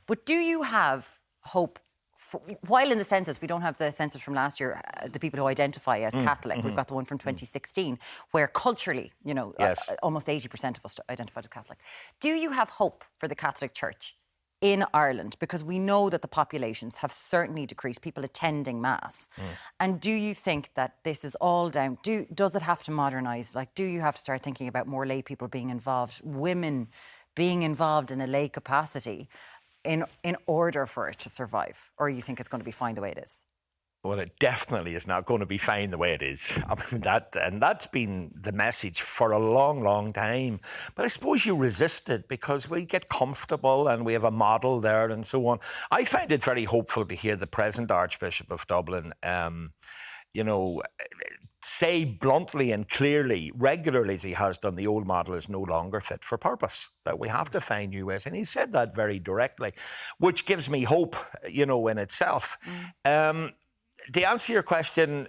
But do you have hope? While in the census, we don't have the census from last year, the people who identify as Catholic. We've got the one from 2016, where culturally, Yes. almost 80% of us identified as Catholic. Do you have hope for the Catholic Church in Ireland? Because we know that the populations have certainly decreased, people attending Mass. And do you think that this is all down... Does it have to modernise? Like, do you have to start thinking about more lay people being involved, women being involved in a lay capacity in order for it to survive? Or you think it's going to be fine the way it is? Well, it definitely is not going to be fine the way it is. I mean, that's been the message for a long, long time. But I suppose you resist it because we get comfortable and we have a model there and so on. I find it very hopeful to hear the present Archbishop of Dublin, say bluntly and clearly, regularly as he has done, the old model is no longer fit for purpose, that we have to find new ways. And he said that very directly, which gives me hope, in itself. To answer your question,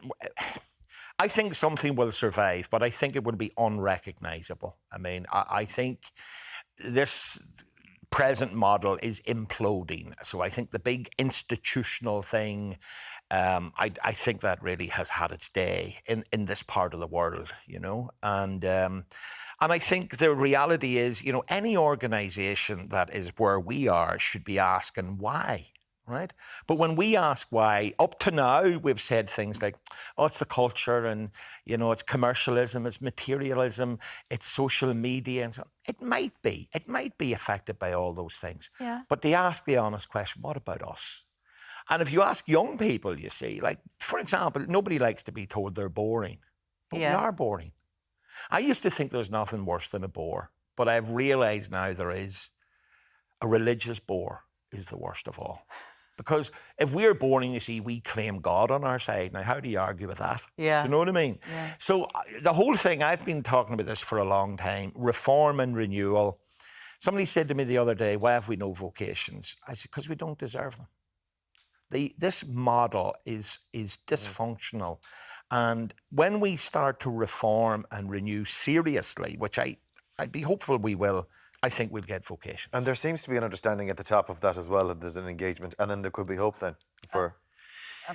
I think something will survive, but I think it will be unrecognisable. I mean, I think this present model is imploding. So I think the big institutional thing, I think that really has had its day in this part of the world, And I think the reality is, any organisation that is where we are should be asking why. Right? But when we ask why, up to now, we've said things like, oh, it's the culture and, it's commercialism, it's materialism, it's social media and so on. It might be affected by all those things. Yeah. But they ask the honest question, what about us? And if you ask young people, you see, like, for example, nobody likes to be told they're boring. But we are boring. I used to think there was nothing worse than a bore. But I've realised now there is. A religious bore is the worst of all. Because if we're boring, you see, we claim God on our side. Now, how do you argue with that? Yeah. Do you know what I mean? Yeah. So the whole thing, I've been talking about this for a long time, reform and renewal. Somebody said to me the other day, why have we no vocations? I said, because we don't deserve them. This model is dysfunctional. And when we start to reform and renew seriously, which I'd be hopeful we will, I think we'll get vocation. And there seems to be an understanding at the top of that as well, that there's an engagement, and then there could be hope then for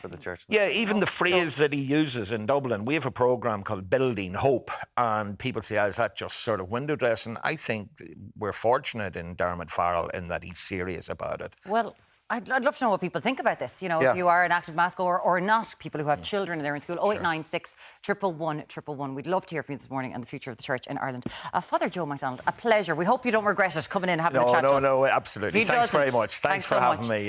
the church. Yeah, even the phrase that he uses in Dublin, we have a programme called Building Hope, and people say, is that just sort of window dressing? I think we're fortunate in Dermot Farrell in that he's serious about it. Well, I'd love to know what people think about this. If you are an active Mass goer or not, people who have children and they're in school. 0896 111 111. We'd love to hear from you this morning on the future of the church in Ireland. Father Joe McDonald, a pleasure. We hope you don't regret it coming in and having a chat. No, absolutely. Thanks very much. Thanks for having me.